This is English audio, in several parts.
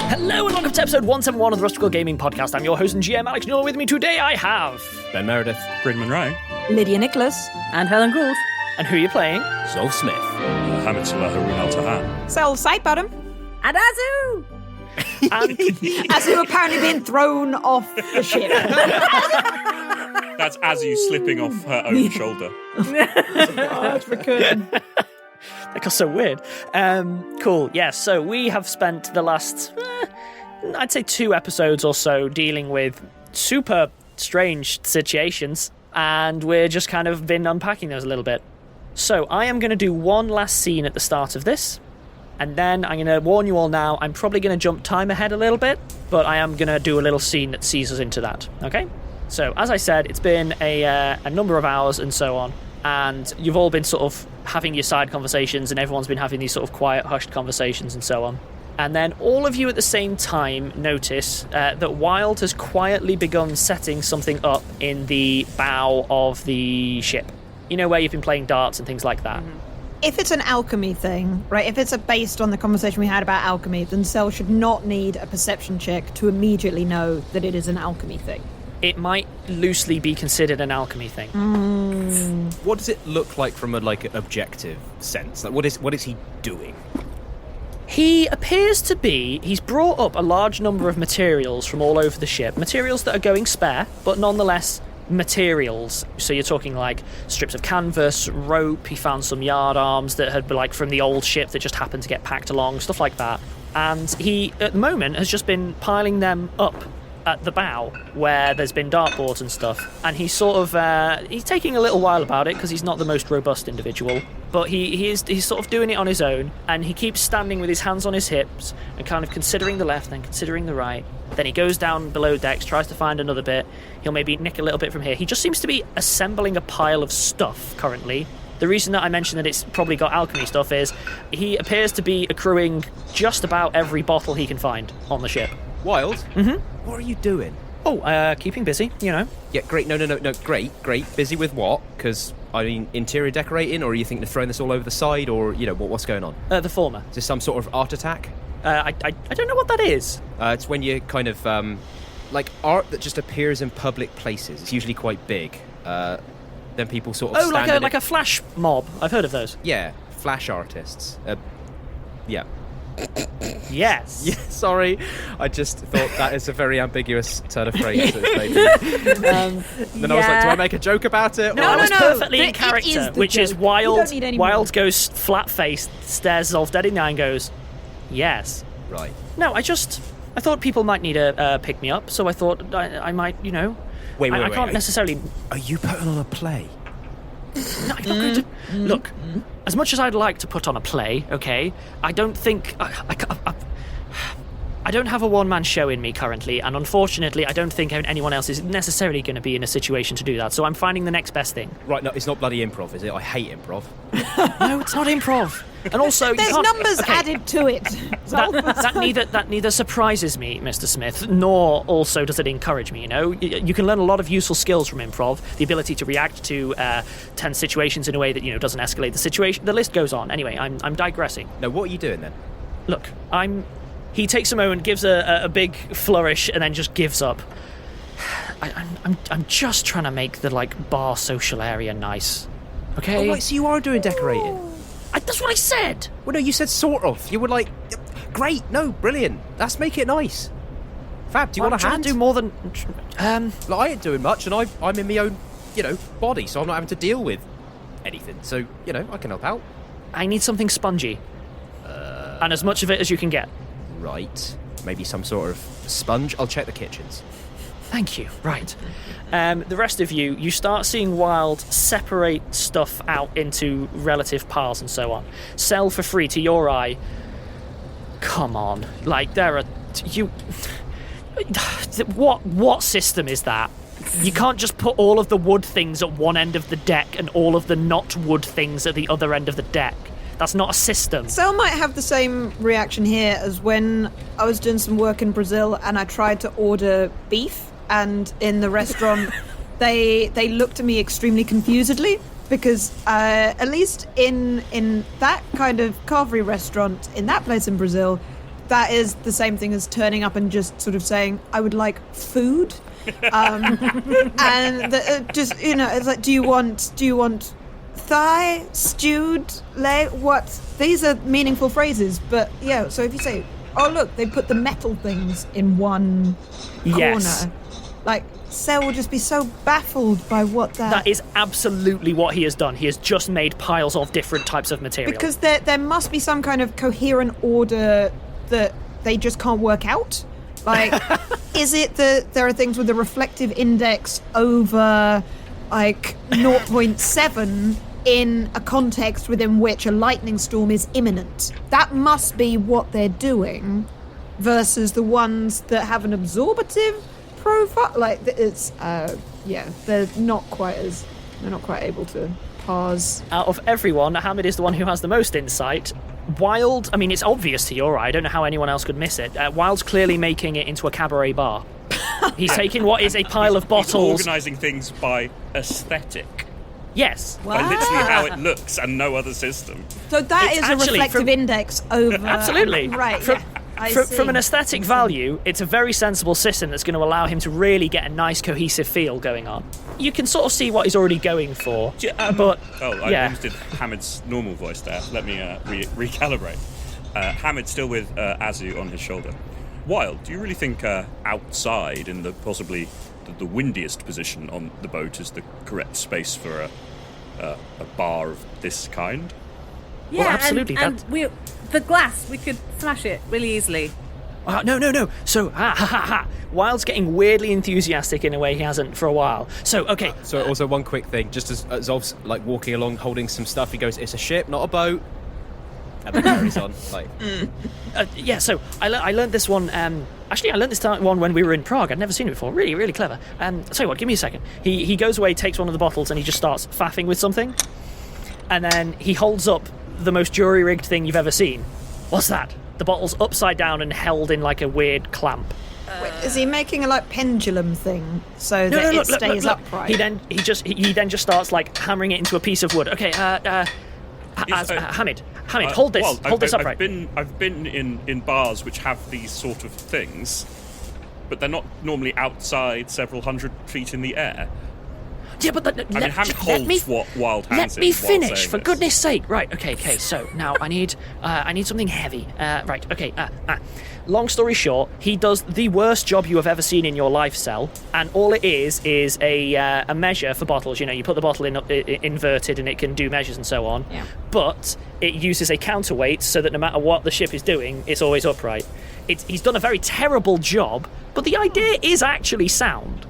Hello and welcome to episode 171 of the Rustical Gaming Podcast. I'm your host and GM, Alex Newell. With me today I have... Ben Meredith. Bryn Monroe. Lydia Nicholas. And Helen Gould. And who are you playing? Zolf Smith. Hamid Harun Al-Tahan. Sel Sidebottom. And Azu! And Azu apparently being thrown off the ship. That's Azu slipping off her own shoulder. That's recurring. that got so weird. Cool, yes, so we have spent the last, I'd say 2 episodes or so dealing with super strange situations, and we're just kind of been unpacking those a little bit. So I am going to do one last scene at the start of this, and then I'm going to warn you all now, I'm probably going to jump time ahead a little bit, but I am going to do a little scene that sees us into that, okay? So, as I said, it's been a number of hours and so on, and you've all been sort of having your side conversations, and everyone's been having these sort of quiet, hushed conversations and so on. And then all of you at the same time notice that Wilde has quietly begun setting something up in the bow of the ship. You know, where you've been playing darts and things like that. Mm-hmm. If it's an alchemy thing, right, if it's based on the conversation we had about alchemy, then Sel should not need a perception check to immediately know that it is an alchemy thing. It might loosely be considered an alchemy thing. What does it look like from a objective sense? Like, what is he doing? He appears to be... He's brought up a large number of materials from all over the ship. Materials that are going spare, but nonetheless materials. So you're talking like strips of canvas, rope. He found some yard arms that had been from the old ship that just happened to get packed along, stuff like that. And he, at the moment, has just been piling them up at the bow where there's been dartboards and stuff, and he's sort of he's taking a little while about it because he's not the most robust individual, but he's sort of doing it on his own, and he keeps standing with his hands on his hips and kind of considering the left then considering the right. Then he goes down below decks, tries to find another bit. He'll maybe nick a little bit from here. He just seems to be assembling a pile of stuff currently. The reason that I mentioned that it's probably got alchemy stuff is he appears to be accruing just about every bottle he can find on the ship. Wilde? Mm-hmm. What are you doing? Oh, keeping busy, you know. Yeah, great. No, great. Busy with what? Because, I mean, interior decorating, or are you thinking of throwing this all over the side, or, what's going on? The former. Is this some sort of art attack? I don't know what that is. It's when you kind of, like art that just appears in public places. It's usually quite big. Then people sort of stand like a flash mob. I've heard of those. Yeah, flash artists. Yeah. Yes. Yeah, sorry. I just thought that is a very ambiguous turn of phrase. Then I was like, do I make a joke about it? No, that was perfectly in character, which joke. is Wilde. Wilde goes flat-faced, stares Zolf dead in the eye and goes, yes. Right. No, I thought people might need a pick-me-up, so I thought I might, Wait, I can't necessarily... Are you putting on a play? No, I'm not going to... Look, as much as I'd like to put on a play, okay, I don't think... I don't have a one-man show in me currently, and unfortunately, I don't think anyone else is necessarily going to be in a situation to do that, so I'm finding the next best thing. Right, no, it's not bloody improv, is it? I hate improv. No, it's not improv. And also, there's numbers added to it. That neither surprises me, Mr. Smith, nor also does it encourage me. You can learn a lot of useful skills from improv. The ability to react to tense situations in a way that doesn't escalate the situation. The list goes on. Anyway, I'm digressing. No, what are you doing then? Look, He takes a moment, gives a big flourish, and then just gives up. I'm just trying to make the bar social area nice. Okay. Oh, right, so you are doing decorating. That's what I said. Well, no, you said sort of. You were like, great, no, brilliant. Let's make it nice. Fab, do you want a hand? I'm trying to do more than... I ain't doing much, and I'm in my own, body, so I'm not having to deal with anything. So, I can help out. I need something spongy. And as much of it as you can get. Right. Maybe some sort of sponge. I'll check the kitchens. Thank you. Right. The rest of you start seeing Wilde separate stuff out into relative piles and so on. Sell for free to your eye. Come on. There are... What system is that? You can't just put all of the wood things at one end of the deck and all of the not wood things at the other end of the deck. That's not a system. Sel might have the same reaction here as when I was doing some work in Brazil and I tried to order beef, and in the restaurant they looked at me extremely confusedly because at least in that kind of carvery restaurant in that place in Brazil, that is the same thing as turning up and just sort of saying, I would like food. And just, it's like, do you want thigh, stewed, leg, what? These are meaningful phrases, but yeah, so if you say, oh look, they put the metal things in one corner, like, Sel will just be so baffled by what That is absolutely what he has done. He has just made piles of different types of material. Because there must be some kind of coherent order that they just can't work out. Like, is it that there are things with a reflective index over, like, 0.7 in a context within which a lightning storm is imminent? That must be what they're doing, versus the ones that have an absorbative profile. Like, it's they're not quite able to parse. Out of everyone, Hamid is the one who has the most insight. Wilde, I mean, it's obvious to you, all right, I don't know how anyone else could miss it. Wilde's clearly making it into a cabaret bar. He's taking what is a pile of bottles. He's organising things by aesthetic. Yes. By literally how it looks and no other system. So that It's is a actually reflective index over... Absolutely. Right, From an aesthetic value, it's a very sensible system that's going to allow him to really get a nice cohesive feel going on. You can sort of see what he's already going for, but I almost did Hamid's normal voice there. Let me recalibrate. Hamid still with Azu on his shoulder. Wilde, do you really think outside in the possibly the windiest position on the boat is the correct space for a bar of this kind? Yeah, Well, absolutely, And the glass, we could smash it really easily. No. So, Wilde's getting weirdly enthusiastic in a way he hasn't for a while. So, okay. So also one quick thing, just as Zolf's like walking along holding some stuff, he goes, it's a ship, not a boat. And then carries on. Like. So I learned this one, actually I learned this one when we were in Prague. I'd never seen it before. Really, really clever. Tell you what, give me a second. He goes away, takes one of the bottles, and he just starts faffing with something. And then he holds up the most jury-rigged thing you've ever seen. What's that? The bottle's upside down and held in like a weird clamp. Wait, is he making a pendulum thing so that it stays upright? He then just starts like hammering it into a piece of wood. Okay, Hamid, hold this, hold this upright. I've been in bars which have these sort of things, but they're not normally outside several hundred feet in the air. Yeah, but Hamid holds what Wilde hands Let me him while finish, saying for this. goodness sake. Right, okay. So now I need something heavy. Right, okay. Long story short, he does the worst job you have ever seen in your life, Cell, and all it is a measure for bottles. You know, you put the bottle in inverted and it can do measures and so on. Yeah. But it uses a counterweight so that no matter what the ship is doing, it's always upright. He's done a very terrible job, but the idea is actually sound.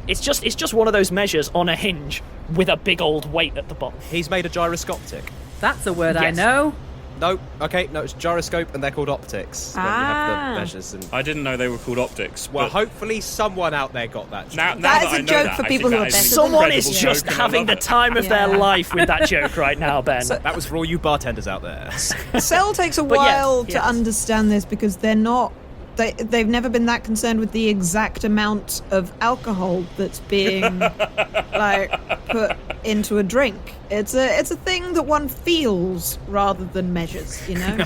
It's just one of those measures on a hinge with a big old weight at the bottom. He's made a gyroscopic. That's a word I Yes. know. No, it's gyroscope and they're called optics. When you have the measures and... I didn't know they were called optics. Well, but hopefully someone out there got that. now That is I a know joke that, for I people think who are that is better an than Someone incredible is just joke and I having love the it. time of their Yeah. life with that joke right now, Ben. That was for all you bartenders out there. Cell takes a But yes, while to yes. understand this because they're not. They've never been that concerned with the exact amount of alcohol that's being put into a drink. It's a thing that one feels rather than measures. You know,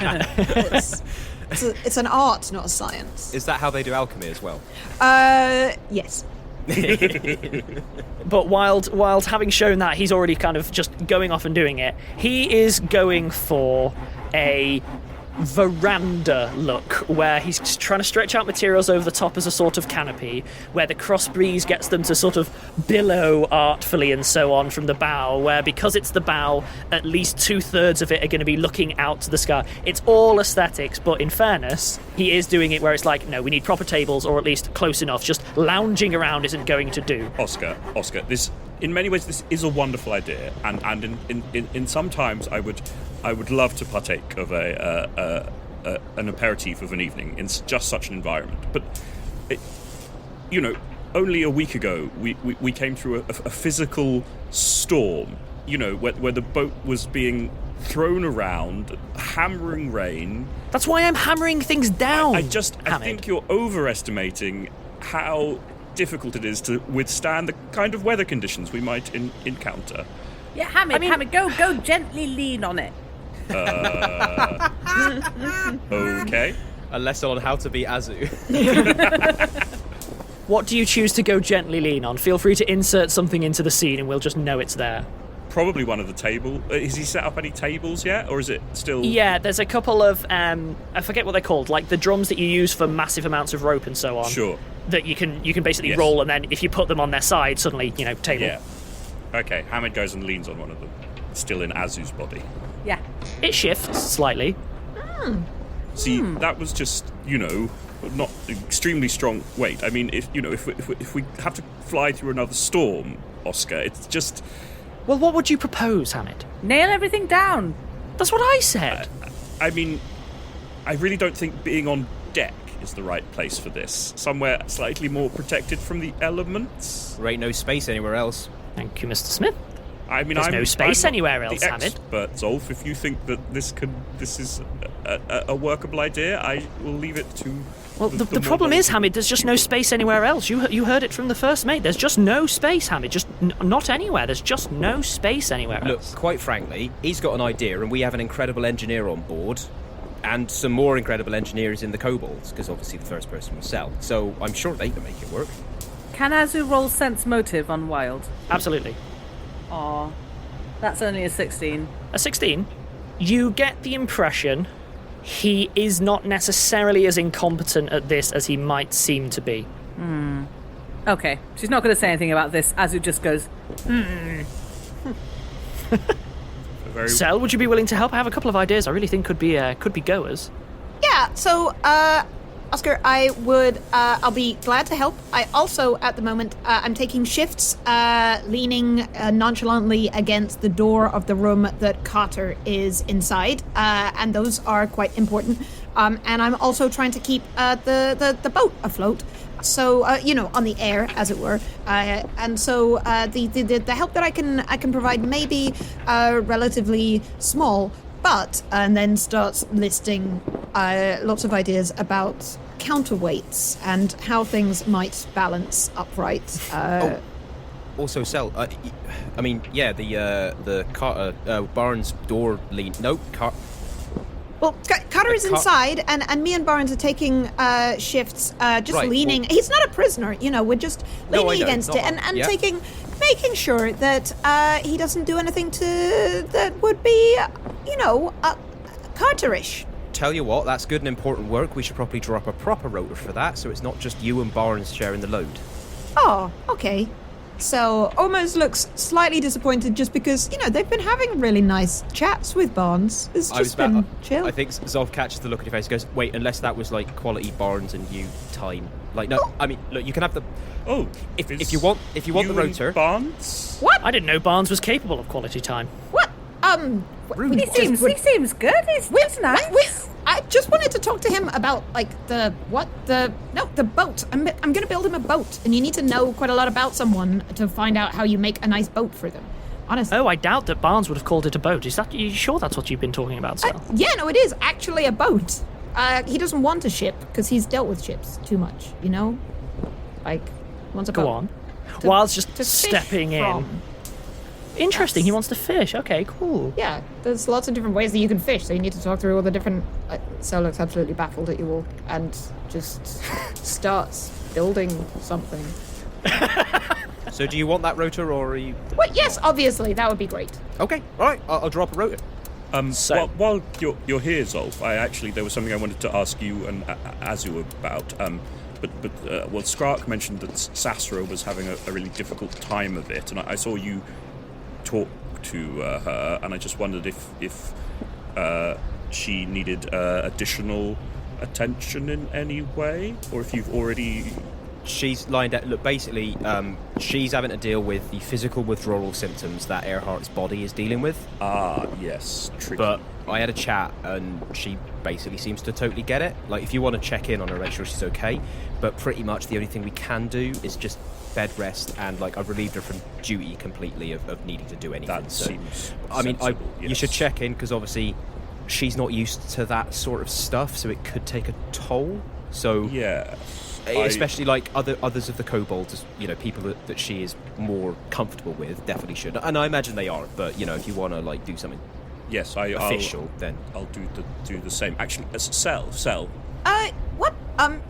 it's an art, not a science. Is that how they do alchemy as well? Yes. But Wilde, having shown that, he's already kind of just going off and doing it. He is going for a veranda look where he's trying to stretch out materials over the top as a sort of canopy, where the cross breeze gets them to sort of billow artfully and so on from the bow, where because it's the bow, at least 2/3 of it are going to be looking out to the sky. It's all aesthetics, but in fairness, he is doing it where it's like, no, we need proper tables, or at least close enough. Just lounging around isn't going to do. Oscar, this in many ways this is a wonderful idea, and in some times I would love to partake of an aperitif of an evening in just such an environment. But only a week ago we came through a physical storm. Where the boat was being thrown around, hammering rain. That's why I'm hammering things down. I Hamid. think you're overestimating how difficult it is to withstand the kind of weather conditions we might encounter. Yeah, Hamid, go gently lean on it. Okay. A lesson on how to be Azu. What do you choose to go gently lean on? Feel free to insert something into the scene and we'll just know it's there. Probably one of the table. Has he set up any tables yet, or is it still? Yeah, there's a couple of I forget what they're called, like the drums that you use for massive amounts of rope and so on. Sure. That you can basically roll, and then if you put them on their side, suddenly table. Yeah. Okay. Hamid goes and leans on one of them, still in Azu's body. Yeah. It shifts slightly. See, that was just not extremely strong weight. I mean, if we have to fly through another storm, Oscar, it's just. Well, what would you propose, Hamid? Nail everything down. That's what I said. I mean, I really don't think being on deck is the right place for this. Somewhere slightly more protected from the elements. There ain't no space anywhere else. Thank you, Mr. Smith. I mean, There's no space I'm anywhere not else, the Hamid. expert, Zolf. If you think that this is a workable idea, I will leave it to. Well, the problem is, Hamid, there's just no space anywhere else. You heard it from the first mate. There's just no space, Hamid. Just not anywhere. There's just no space anywhere Look, else. quite frankly, he's got an idea, and we have an incredible engineer on board, and some more incredible engineers in the kobolds, because obviously the first person will sell. So I'm sure they can make it work. Can Azu roll sense motive on Wilde? Absolutely. Aw. That's only a 16. A 16? You get the impression he is not necessarily as incompetent at this as he might seem to be. Okay. She's not going to say anything about this. Azu just goes, Sel, would you be willing to help? I have a couple of ideas I really think could be goers. Yeah, so, Oscar, I'll be glad to help. I also, at the moment, I'm taking shifts, leaning nonchalantly against the door of the room that Carter is inside, and those are quite important. And I'm also trying to keep the boat afloat. So, on the air, as it were. And so the help that I can provide may be relatively small, and then starts listing lots of ideas about counterweights and how things might balance upright. Also, Sel, the Carter Barnes door lean. No, Well, Carter is inside, and me and Barnes are taking shifts, just Right, leaning. He's not a prisoner, we're just No, leaning I know, against not it and on- yeah. making sure that he doesn't do anything that would be, Carterish. Tell you what, that's good and important work. We should probably draw up a proper rotor for that, so it's not just you and Barnes sharing the load. Oh, okay. So, almost looks slightly disappointed just because, they've been having really nice chats with Barnes. It's just been chill. I think Zolf catches the look on your face and goes, wait, unless that was like quality Barnes and you time. Like, no, I mean, look, you can have the... Oh, If you want the rotor... Barnes? What? I didn't know Barnes was capable of quality time. What? he seems good. He's nice. I just wanted to talk to him about, the boat. I'm going to build him a boat, and you need to know quite a lot about someone to find out how you make a nice boat for them. Honestly. Oh, I doubt that Barnes would have called it a boat. Are you sure that's what you've been talking about, Sel? Yeah, no, it is actually a boat. He doesn't want a ship, because he's dealt with ships too much, wants a boat. Go on. Wilde's just to fish stepping in. from. Interesting, he wants to fish. Okay, cool. Yeah, there's lots of different ways that you can fish, so you need to talk through all the different... Sel looks absolutely baffled at you all, and just starts building something. So do you want that rotor, or are you... Well, yes, obviously, that would be great. Okay, all right, I'll drop a rotor. So while you're here, Zolf, there was something I wanted to ask you and Azu about. But Skrark mentioned that Zastre was having a really difficult time of it, and I saw you talk to her, and I just wondered if she needed additional attention in any way, or if you've already... She's lined up. Look, basically, she's having to deal with the physical withdrawal symptoms that Earhart's body is dealing with. Ah, yes, tricky. But I had a chat, and she basically seems to totally get it. Like, if you want to check in on her, make sure she's okay. But pretty much the only thing we can do is just bed rest, and I've relieved her from duty completely of needing to do anything. That seems sensible, yes. You should check in, because obviously she's not used to that sort of stuff, so it could take a toll. So yeah. Especially others of the kobolds, people that she is more comfortable with, definitely should. And I imagine they are. But if you want to do something, yes, official, then I'll do the same. Actually, Sel, What?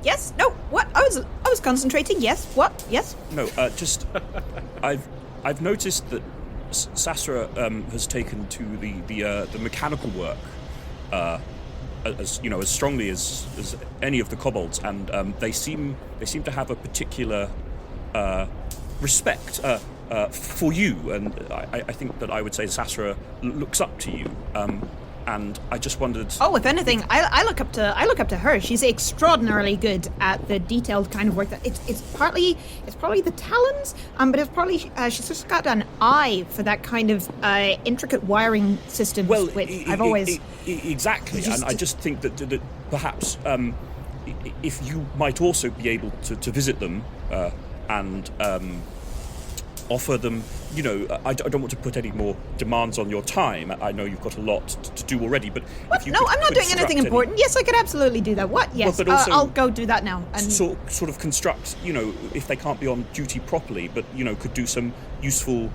Yes? No, what? I was concentrating, yes. What? Yes? No, just... I've noticed that Zastre has taken to the mechanical work as strongly as any of the kobolds, and they seem to have a particular respect for you, and I think that I would say Zastre looks up to you. And I just wondered. Oh, if anything, I look up to her. She's extraordinarily good at the detailed kind of work that it's probably the talons, but it's probably she's just got an eye for that kind of intricate wiring systems. Well, which I've always exactly, and I just think that perhaps if you might also be able to visit them and offer them, I don't want to put any more demands on your time. I know you've got a lot to do already, but what? If you No, I'm not doing anything important. Yes, I could absolutely do that. What? Yes, but also I'll go do that now. And sort of construct, if they can't be on duty properly, but could do some useful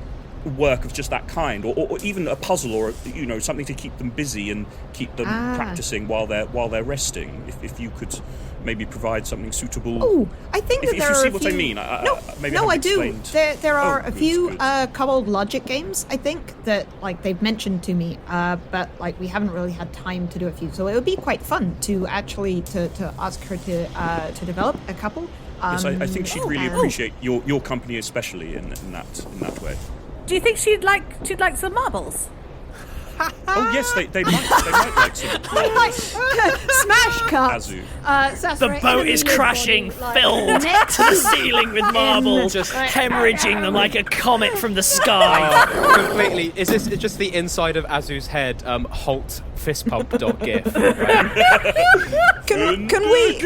work of just that kind, or even a puzzle, or something to keep them busy and keep them practicing while they're resting. If you could maybe provide something suitable. Oh, I think that there are a few... If you see what I mean. I do. There are a few kobold logic games, I think, that they've mentioned to me, but we haven't really had time to do a few. So it would be quite fun to actually to ask her to develop a couple. Yes, I think she'd really appreciate your company, especially in that way. Do you think she'd like some marbles? Oh yes, they might like some. Smash cut. Azu. The boat is crashing, filled to the ceiling with marbles, just hemorrhaging them like a comet from the sky. Completely. Is this just the inside of Azu's head? Halt fistpump.gif. Right? Can we?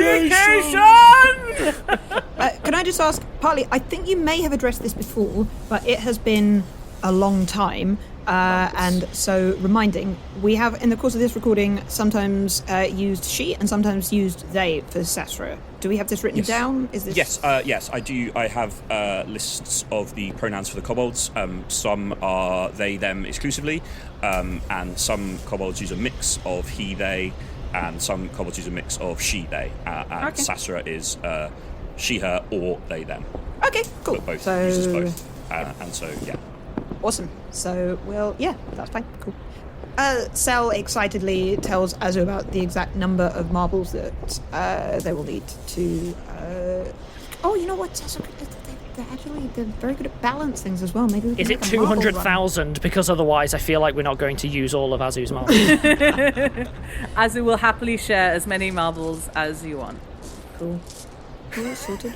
Can I just ask, partly? I think you may have addressed this before, but it has been a long time. And so, reminding, we have in the course of this recording sometimes used she and sometimes used they for Zastre. Do we have this written down? Is this? Yes, I do. I have lists of the pronouns for the kobolds. Some are they, them exclusively, and some kobolds use a mix of he, they, and some kobolds use a mix of she, they. And Zastre is she, her, or they, them. Okay, cool. But both uses both, and so yeah. Awesome. So, that's fine. Cool. Sel excitedly tells Azu about the exact number of marbles that they will need to... you know what? They're very good at balance things as well. Maybe we can Is it make a marble 200,000? Because otherwise I feel like we're not going to use all of Azu's marbles. Azu will happily share as many marbles as you want. Cool, sorted.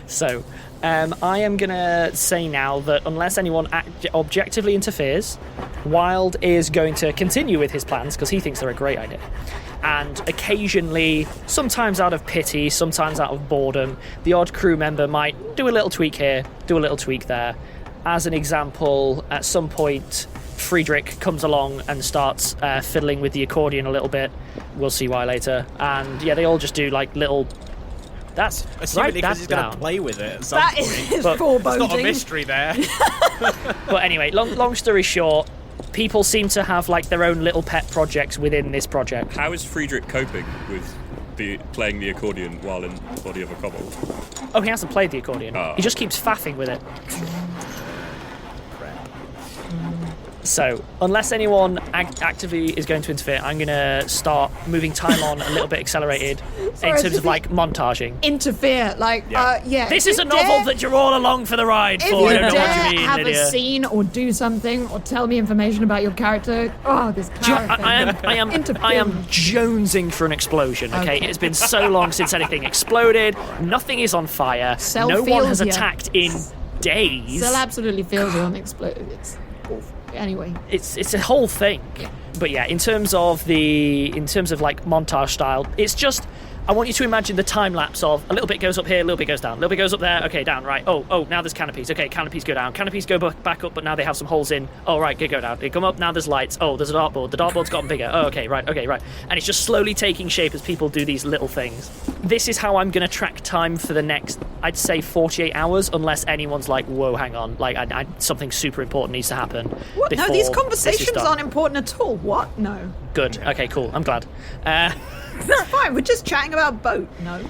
So, I am going to say now that unless anyone objectively interferes, Wilde is going to continue with his plans because he thinks they're a great idea. And occasionally, sometimes out of pity, sometimes out of boredom, the odd crew member might do a little tweak here, do a little tweak there. As an example, at some point, Friedrich comes along and starts fiddling with the accordion a little bit. We'll see why later. And yeah, they all just do little... That's assuming because he's going to play with it at some point. That is foreboding. There's not a mystery there. But anyway, long story short, people seem to have their own little pet projects within this project. How is Friedrich coping with playing the accordion while in the body of a kobold? Oh, he hasn't played the accordion. He just keeps faffing with it. So, unless anyone actively is going to interfere, I'm going to start moving time on a little bit accelerated in terms of montaging. Interfere, This is a novel that you're all along for the ride for. I don't know what you mean, have Lydia. a scene or do something or tell me information about your character. Oh, this character. I am jonesing for an explosion. Okay, it's been so long since anything exploded. Nothing is on fire. No one has attacked in days. Cell absolutely feels it on explode. It's awful. Anyway, it's a whole thing. But yeah, in terms of montage style, it's just I want you to imagine the time lapse of a little bit goes up here, a little bit goes down, a little bit goes up there, okay, down, right. Oh, now there's canopies. Okay, canopies go down. Canopies go back up, but now they have some holes in. Oh, right, go down. They come up, now there's lights. Oh, there's a dartboard. The dartboard's gotten bigger. Oh, okay, right. And it's just slowly taking shape as people do these little things. This is how I'm going to track time for the next, I'd say, 48 hours, unless anyone's like, whoa, hang on, something super important needs to happen. What? No, these conversations aren't important at all. What? No. Good. Okay, cool. I'm glad. Fine, we're just chatting about boat. No.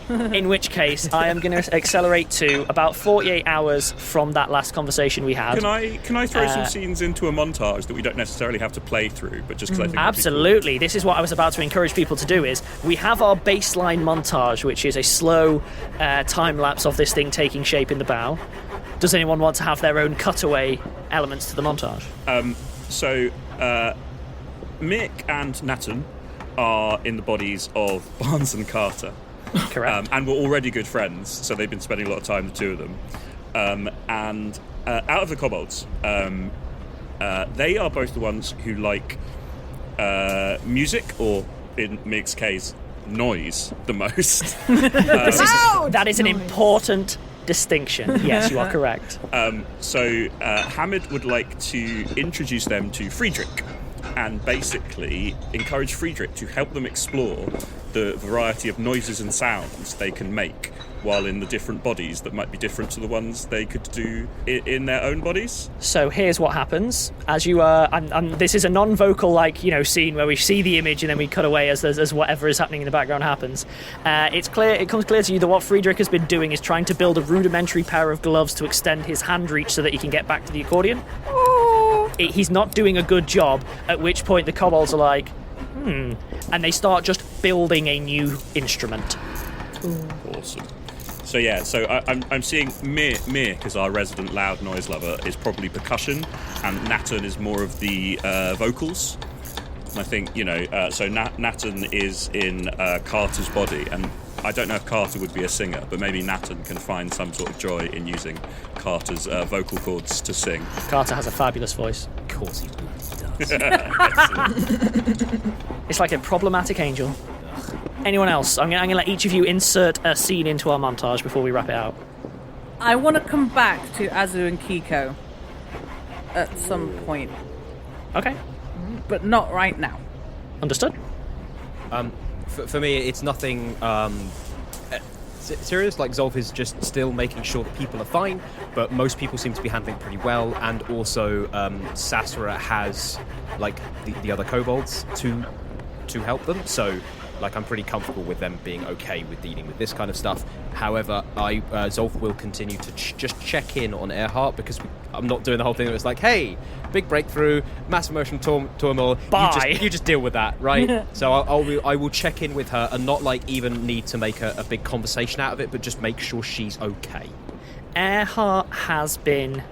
In which case, I am going to accelerate to about 48 hours from that last conversation we had. Can I throw some scenes into a montage that we don't necessarily have to play through, but just because I think Absolutely. This is what I was about to encourage people to do. Is we have our baseline montage, which is a slow time lapse of this thing taking shape in the bow. Does anyone want to have their own cutaway elements to the montage? So Mick and Nathan are in the bodies of Barnes and Carter. Correct. And we're already good friends, so they've been spending a lot of time, the two of them. And out of the kobolds, they are both the ones who like music, or in Mick's case, noise the most. That is an important distinction. Yes, you are correct. So Hamid would like to introduce them to Friedrich and basically encourage Friedrich to help them explore the variety of noises and sounds they can make while in the different bodies that might be different to the ones they could do in their own bodies. So here's what happens. As you this is a non-vocal scene where we see the image and then we cut away as whatever is happening in the background happens. It comes clear to you that what Friedrich has been doing is trying to build a rudimentary pair of gloves to extend his hand reach so that he can get back to the accordion. He's not doing a good job, at which point the kobolds are like, and they start just building a new instrument. Awesome. So I'm seeing Mick as our resident loud noise lover is probably percussion, and Nathan is more of the vocals. And I think, so Nathan is in Carter's body, and I don't know if Carter would be a singer, but maybe Nathan can find some sort of joy in using Carter's vocal cords to sing. Carter has a fabulous voice. Of course he does. It's like a problematic angel. Anyone else? I'm going to let each of you insert a scene into our montage before we wrap it out. I want to come back to Azu and Kiko at some point, Okay. but not right now. Understood. For me, it's nothing serious. Like, Zolf is just still making sure that people are fine, but most people seem to be handling pretty well, and also Zastre has the other kobolds to help them, so I'm pretty comfortable with them being okay with dealing with this kind of stuff. However, Zolf will continue to just check in on Earhart, because I'm not doing the whole thing that it's like, hey, big breakthrough, mass emotional turmoil, Bye. you just deal with that, right? So I will check in with her and not even need to make a big conversation out of it, but just make sure she's okay. Earhart has been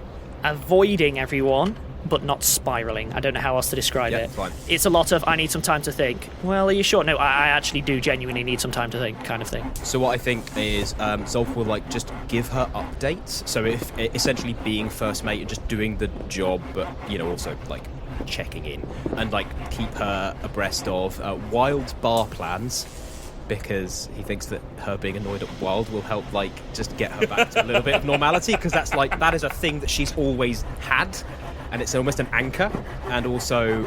avoiding everyone, but not spiralling. I don't know how else to describe it. Fine. It's a lot of, I need some time to think. Well, are you sure? No, I actually do genuinely need some time to think, kind of thing. So what I think is Zolf will just give her updates. So if essentially being first mate and just doing the job, but also checking in and keep her abreast of Wilde's bar plans, because he thinks that her being annoyed at Wilde will help just get her back to a little bit of normality, because that is a thing that she's always had. And it's almost an anchor, and also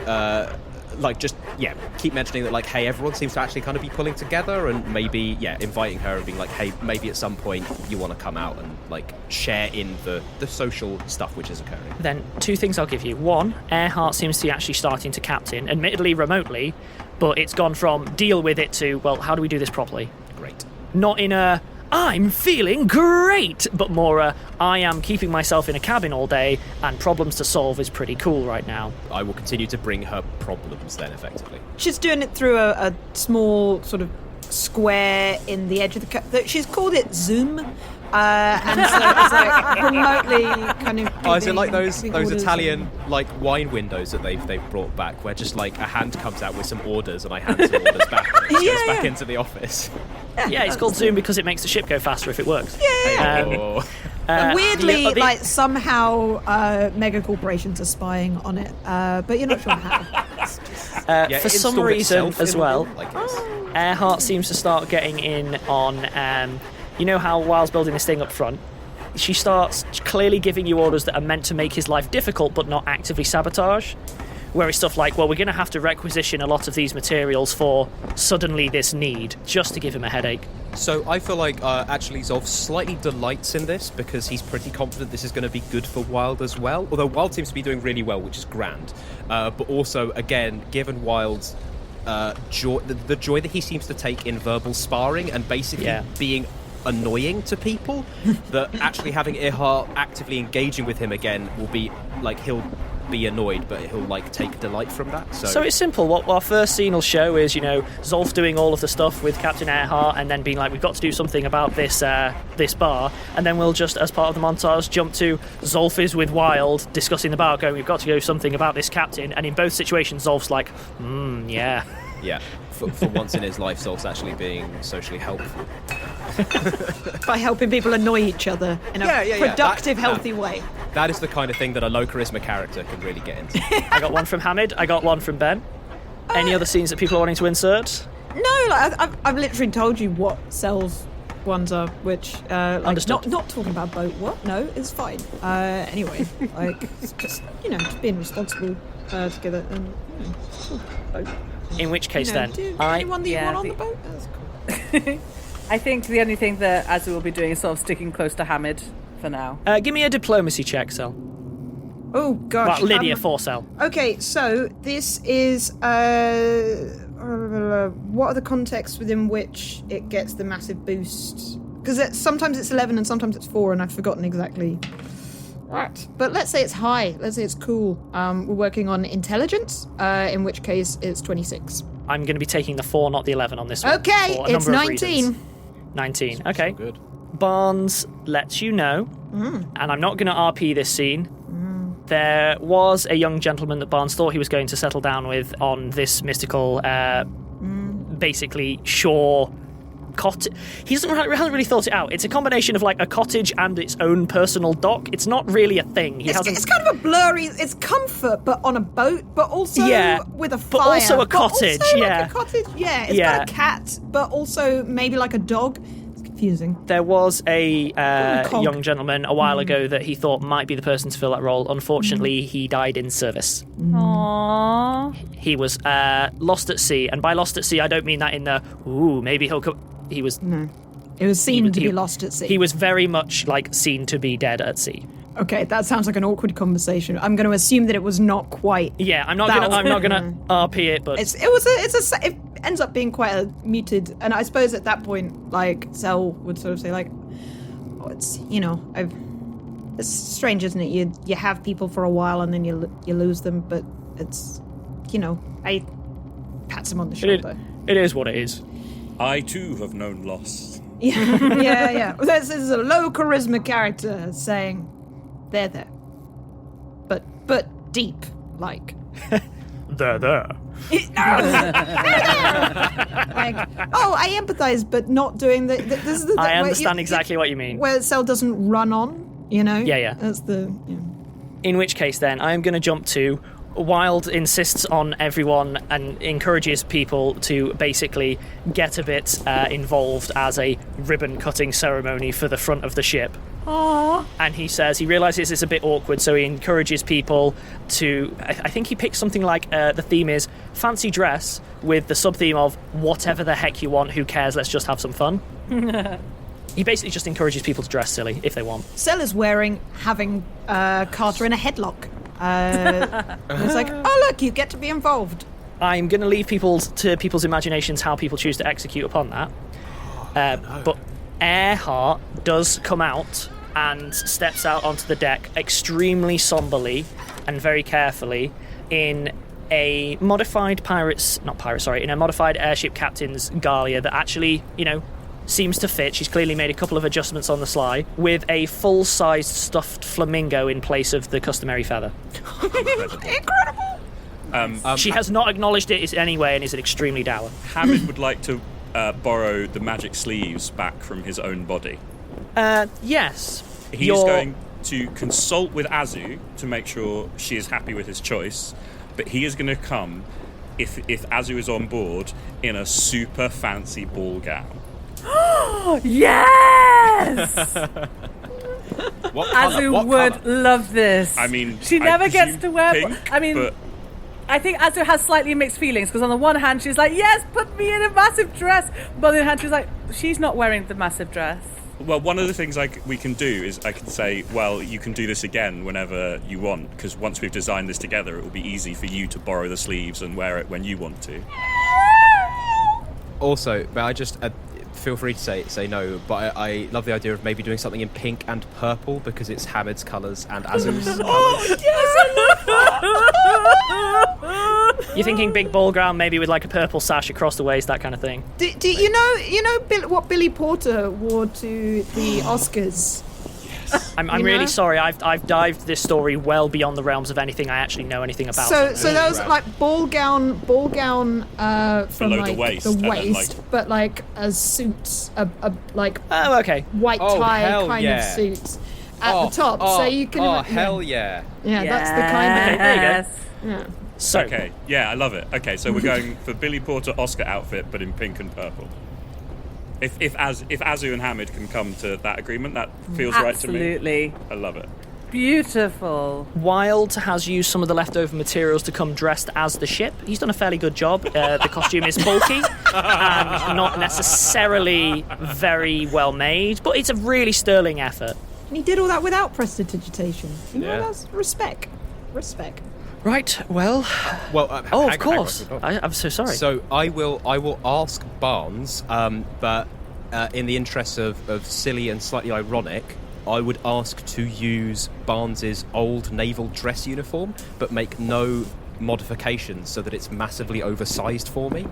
keep mentioning that hey, everyone seems to actually kind of be pulling together, and maybe inviting her and being hey, maybe at some point you want to come out and share in the social stuff which is occurring. Then two things I'll give you. One, Earhart seems to be actually starting to captain, admittedly remotely, but it's gone from deal with it to, well, how do we do this properly? Great. Not in a I'm feeling great, but more I am keeping myself in a cabin all day and problems to solve is pretty cool right now. I will continue to bring her problems then, effectively. She's doing it through a small sort of square in the edge of the... She's called it Zoom. And so it's remotely kind of... Oh, is it like those orders Italian wine windows that they've brought back, where just a hand comes out with some orders and I hand some orders back and it goes back into the office? Yeah, it's called Zoom because it makes the ship go faster if it works. Oh. And weirdly, somehow mega corporations are spying on it, but you're not sure how. For some reason as well, Earhart seems to start getting in on... you know how Wilde's building this thing up front? She starts clearly giving you orders that are meant to make his life difficult but not actively sabotage. Where it's stuff like, well, we're going to have to requisition a lot of these materials for suddenly this need, just to give him a headache. So I feel like actually Zolf slightly delights in this because he's pretty confident this is going to be good for Wilde as well. Although Wilde seems to be doing really well, which is grand. But also, again, given Wilde's joy, the joy that he seems to take in verbal sparring and basically being annoying to people, that actually having Ihar actively engaging with him again will be like he'll be annoyed, but he'll like take delight from that. So it's simple. What our first scene will show is, Zolf doing all of the stuff with Captain Earhart, and then being like, we've got to do something about this this bar, and then we'll just, as part of the montage, jump to Zolf is with Wilde discussing the bar, going, we've got to do something about this captain, and in both situations, Zolf's like, yeah. Yeah, for once in his life, Zolf's actually being socially helpful. By helping people annoy each other in a productive, healthy way. That is the kind of thing that a low charisma character can really get into. I got one from Hamid, I got one from Ben. Any other scenes that people are wanting to insert? No, I've literally told you what Sel's ones are, which Understood. Not talking about boat. What? No, it's fine. Anyway, it's just being responsible together and boat. In which case, then, anyone that you want on the boat? That's cool. I think the only thing that Azu will be doing is sort of sticking close to Hamid for now. give me a diplomacy check, Sel. Oh gosh. Well, Lydia for Sel. Okay, so this is what are the contexts within which it gets the massive boost? Because sometimes it's 11 and sometimes it's 4, and I've forgotten exactly. Right. But let's say it's high. Let's say it's cool. We're working on intelligence, in which case it's 26. I'm going to be taking the 4, not the 11 on this one. Okay, it's 19. 19, okay. So good. Barnes lets you know, and I'm not going to RP this scene. There was a young gentleman that Barnes thought he was going to settle down with on this mystical, basically shore cottage. He hasn't really thought it out. It's a combination of like a cottage and its own personal dock. It's not really a thing. It's kind of a blurry. It's comfort, but on a boat, but also with a fire, but also a cottage. Also like a cottage. Yeah, it's got a cat, but also maybe like a dog. It's confusing. There was a young gentleman a while ago that he thought might be the person to fill that role. Unfortunately, he died in service. Aww. He was lost at sea, and by lost at sea, I don't mean that in the maybe he'll come. He was no. It was seen to be lost at sea. He was very much like seen to be dead at sea. Okay, that sounds like an awkward conversation. I'm going to assume that it was not quite. Yeah, I'm not gonna RP it, but it ends up being quite a muted. And I suppose at that point, like Sel would sort of say, like, it's it's strange, isn't it? You have people for a while and then you lose them, but it's I pats him on the shoulder. It is what it is. I too have known loss. Yeah. This is a low charisma character saying, "They're there," but deep, like. They're there. Like, I empathise, but not doing the. This is the thing I understand exactly what you mean. Where Sel doesn't run on, Yeah. That's the. Yeah. In which case, then, I am going to jump to. Wilde insists on everyone and encourages people to basically get a bit involved as a ribbon-cutting ceremony for the front of the ship. Aww. And he says he realises it's a bit awkward, so he encourages people to... I think he picks something like the theme is fancy dress with the sub-theme of whatever the heck you want, who cares, let's just have some fun. He basically just encourages people to dress silly if they want. Sel is having Carter in a headlock. It's like, oh look, you get to be involved. I'm going to leave to people's imaginations how people choose to execute upon that. But Earhart does come out and steps out onto the deck extremely somberly and very carefully in a modified in a modified airship captain's Dalia that actually, seems to fit. She's clearly made a couple of adjustments on the sly with a full-sized stuffed flamingo in place of the customary feather. Incredible! She has not acknowledged it in any way and is extremely dour. Hamid would like to borrow the magic sleeves back from his own body. Yes. He's going to consult with Azu to make sure she is happy with his choice, but he is going to come, if Azu is on board, in a super fancy ball gown. Yes! What Azu would love this. I mean, she I never gets to wear. pink, I mean, but I think Azu has slightly mixed feelings because on the one hand she's like, yes, put me in a massive dress. But on the other hand she's like, she's not wearing the massive dress. Well, one of the things we can do is I can say, well, you can do this again whenever you want, because once we've designed this together, it will be easy for you to borrow the sleeves and wear it when you want to. Also, may I just feel free to say no, but I love the idea of maybe doing something in pink and purple because it's Hamid's colours and Azu's colours. You're thinking big ball gown, maybe with like a purple sash across the waist, that kind of thing. Do you know what Billy Porter wore to the Oscars? I'm really sorry. I've dived this story well beyond the realms of anything I actually know anything about. So that was like ball gown from below like the waist, but like a suit, a like okay, white tie kind of suit at the top. So you can. Oh hell yeah! Yeah, that's the kind of. There you go. Yeah. So Okay, yeah, I love it. Okay, so we're going for Billy Porter Oscar outfit, but in pink and purple. If Azu and Hamid can come to that agreement, that feels right to me. Absolutely. I love it. Beautiful. Wilde has used some of the leftover materials to come dressed as the ship. He's done a fairly good job. The costume is bulky and not necessarily very well made, but it's a really sterling effort. And he did all that without prestidigitation. You know, Yeah. that's respect. Respect. Right, well... Well, of course. I'm so sorry. So I will ask Barnes, but in the interests of silly and slightly ironic, I would ask to use Barnes's old naval dress uniform, but make no modifications so that it's massively oversized for me,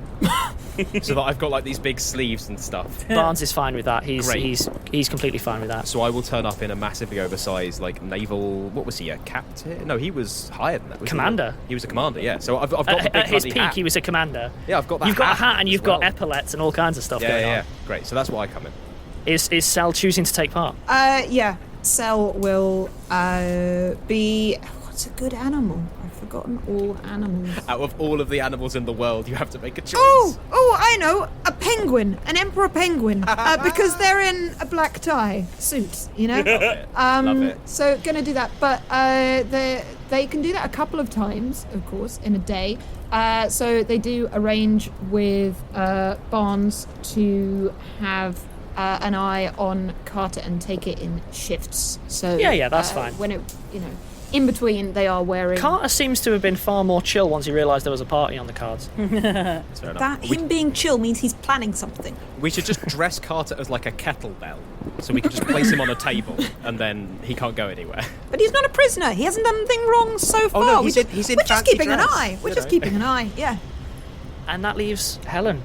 so that I've got like these big sleeves and stuff. Barnes is fine with that. Great. He's completely fine with that. So I will turn up in a massively oversized like naval. What was he? A captain? No, he was higher than that. wasn't Commander. He was a commander. Yeah. So I've got the big At his bloody peak, hat. he was a commander. Yeah, I've got that. You've got a hat and you've as well. got epaulets and all kinds of stuff Yeah, going yeah, on. great. So that's why I come in. Is Sel choosing to take part? Yeah. Cell will be. What's a good animal? I've forgotten all animals. Out of all of the animals in the world, you have to make a choice. Oh, I know. A penguin. An emperor penguin. Because they're in a black tie suit, you know? Love it. So, gonna do that. But they can do that a couple of times, of course, in a day. So they do arrange with Barnes to have an eye on Carter and take it in shifts. So Yeah, that's fine. When it, in between, they are wearing. Carter seems to have been far more chill once he realised there was a party on the cards. That's fair enough. That him being chill means he's planning something. We should just dress Carter as like a kettlebell, so we can just place him on a table, and then he can't go anywhere. But he's not a prisoner. He hasn't done anything wrong so far. no, he's in we're just fancy keeping an dress, eye. We're you just know. keeping an eye. Yeah. And that leaves Helen.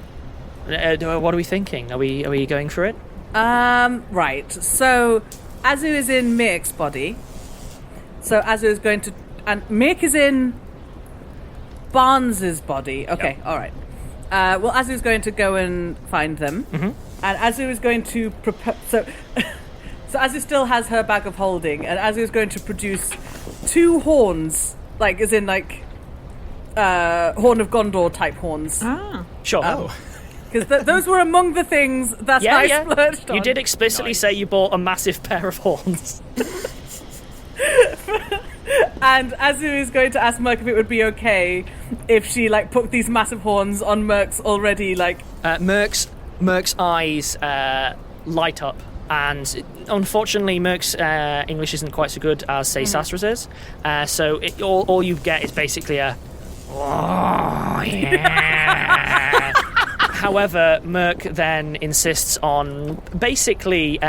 What are we thinking? Are we going for it? Right. So Azu is in Mirk's body. So Azu is going to, and Mirk is in Barnes's body. Okay, Yep. all right. Well, Azu is going to go and find them, and Azu is going to prepare. So Azu still has her bag of holding, and Azu is going to produce 2 horns, like as in like Horn of Gondor type horns. Ah. Sure. Oh. Because those were among the things that I splurged on. You did explicitly say you bought a massive pair of horns. And Azu is going to ask Merc if it would be okay if she like put these massive horns on Merc's already like. Merc's eyes light up, and unfortunately, Merc's English isn't quite so good as say Zastre's is. So all you get is basically a. Oh, yeah. However, Merc then insists on basically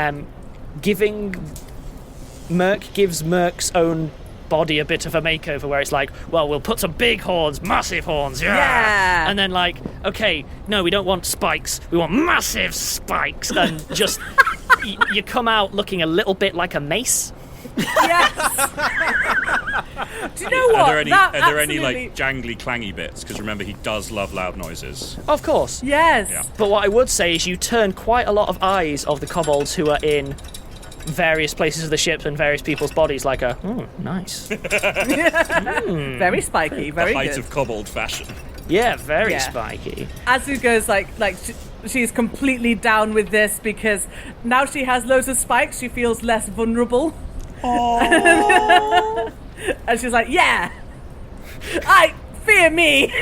Merc gives Merc's own body a bit of a makeover where it's like, well, we'll put some big horns, massive horns, yeah. And then like, okay, no, we don't want spikes, we want massive spikes, and just you come out looking a little bit like a mace. Yes. Do you know what? Are there any like jangly, clangy bits? Because remember, he does love loud noises. Of course. Yes. Yeah. But what I would say is you turn quite a lot of eyes of the kobolds who are in various places of the ship and various people's bodies like a, nice. Very spiky. Very The height good. of kobold fashion. Yeah, very Yeah. spiky. Azu goes like she's completely down with this because now she has loads of spikes. She feels less vulnerable. And she's like, yeah, Fear me!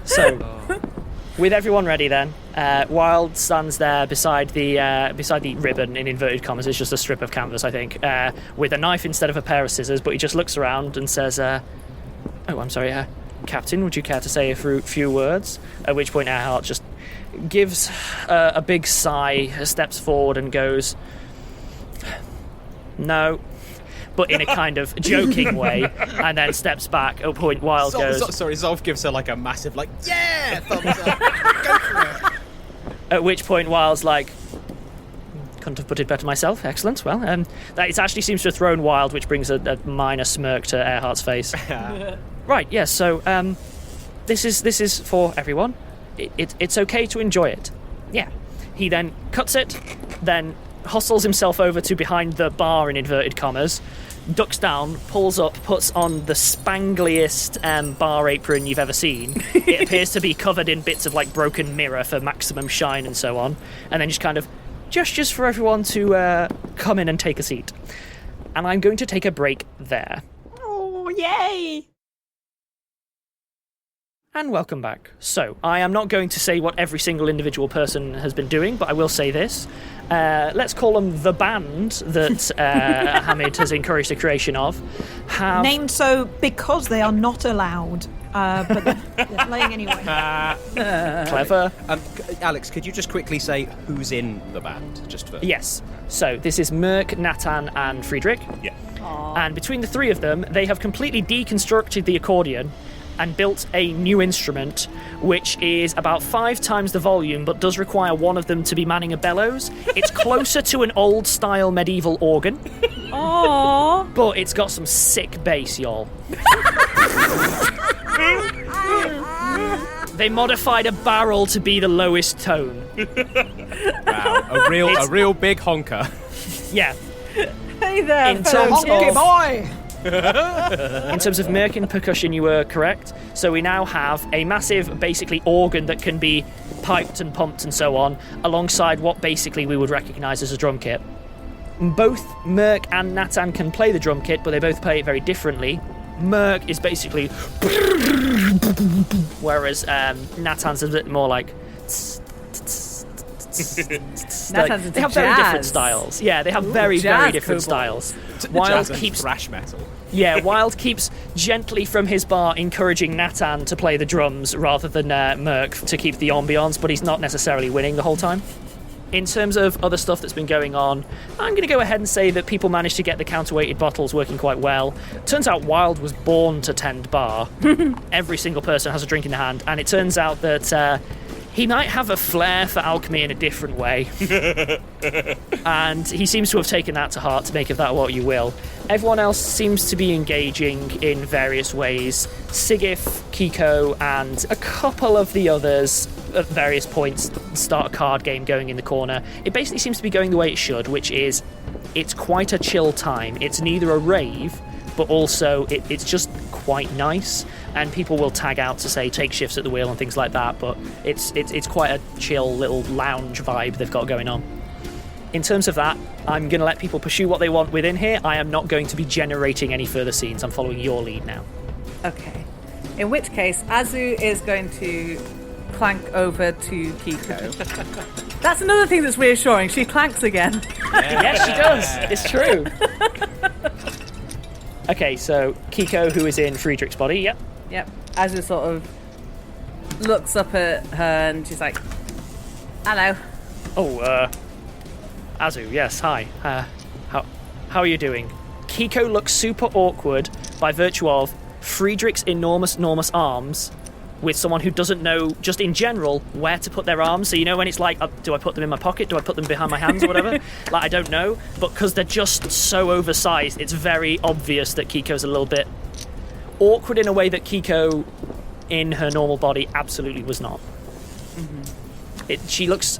So, with everyone ready then, Wilde stands there beside the ribbon, in inverted commas. It's just a strip of canvas, I think, with a knife instead of a pair of scissors, but he just looks around and says, oh, I'm sorry, Captain, would you care to say a few words? At which point Earhart just gives a big sigh, steps forward and goes, no, but in a kind of joking way, and then steps back. At a point Wilde goes... Zolf gives her like a massive, like, yeah, thumbs up, go for it. At which point Wilde's like, couldn't have put it better myself, excellent, well, that it actually seems to have thrown Wilde, which brings a minor smirk to Earhart's face. Right, yes, so, this is for everyone. It's okay to enjoy it. Yeah. He then cuts it, then hustles himself over to behind the bar, in inverted commas, ducks down, pulls up, puts on the spangliest bar apron you've ever seen. It appears to be covered in bits of like broken mirror for maximum shine and so on, and then just kind of gestures for everyone to come in and take a seat. And I'm going to take a break there. Oh, yay! And welcome back. So, I am not going to say what every single individual person has been doing, but I will say this. Let's call them the band that Hamid has encouraged the creation of. Named so because they are not allowed, but they're playing anyway. Clever. Alex, could you just quickly say who's in the band? Just for... Yes. So, this is Merc, Natan, and Friedrich. Yeah. Aww. And between the three of them, they have completely deconstructed the accordion and built a new instrument, which is about 5 times the volume, but does require one of them to be manning a bellows. It's closer to an old-style medieval organ. Aww. But it's got some sick bass, y'all. They modified a barrel to be the lowest tone. Wow, a real big honker. Yeah. Hey there, In terms Honky of... boy! In terms of Merkin percussion, you were correct. So we now have a massive, basically, organ that can be piped and pumped and so on, alongside what basically we would recognise as a drum kit. Both Merc and Natan can play the drum kit, but they both play it very differently. Merc is basically... whereas Natan's a bit more like... Natan's they have very different styles. Yeah, they have very different styles. Wilde keeps thrash metal. Yeah, Wilde keeps gently from his bar encouraging Natan to play the drums rather than Merc to keep the ambiance, but he's not necessarily winning the whole time. In terms of other stuff that's been going on, I'm going to go ahead and say that people managed to get the counterweighted bottles working quite well. Turns out Wilde was born to tend bar. Every single person has a drink in their hand, and it turns out that he might have a flair for alchemy in a different way. And he seems to have taken that to heart, to make of that what you will. Everyone else seems to be engaging in various ways. Sigif, Kiko, and a couple of the others at various points start a card game going in the corner. It basically seems to be going the way it should, which is it's quite a chill time. It's neither a rave, but also it's just quite nice, and people will tag out to say take shifts at the wheel and things like that, but it's quite a chill little lounge vibe they've got going on. In terms of that, I'm going to let people pursue what they want within here. I am not going to be generating any further scenes. I'm following your lead now. Okay. In which case, Azu is going to clank over to Kiko. That's another thing that's reassuring. She clanks again. Yes, she does. It's true. Okay, so Kiko, who is in Friedrich's body, yep. Yep. Azu sort of looks up at her and she's like, hello. Oh, Azu, yes, hi. How are you doing? Kiko looks super awkward by virtue of Friedrich's enormous arms with someone who doesn't know, just in general, where to put their arms. So you know when it's like, do I put them in my pocket? Do I put them behind my hands or whatever? Like, I don't know. But because they're just so oversized, it's very obvious that Kiko's a little bit awkward in a way that Kiko, in her normal body, absolutely was not. Mm-hmm. She looks,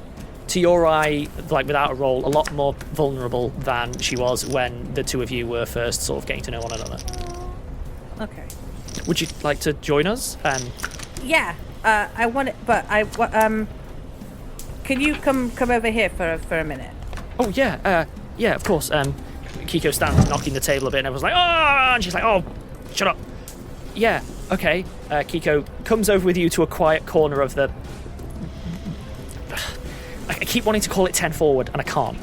to your eye, like without a roll, a lot more vulnerable than she was when the two of you were first sort of getting to know one another. Okay. Would you like to join us? Yeah, I want it, but can you come over here for a minute? Oh yeah, of course. Kiko stands knocking the table a bit, and everyone's like, oh, and she's like, oh, Shut up. Yeah, okay. Kiko comes over with you to a quiet corner of the... I keep wanting to call it 10 forward, and I can't.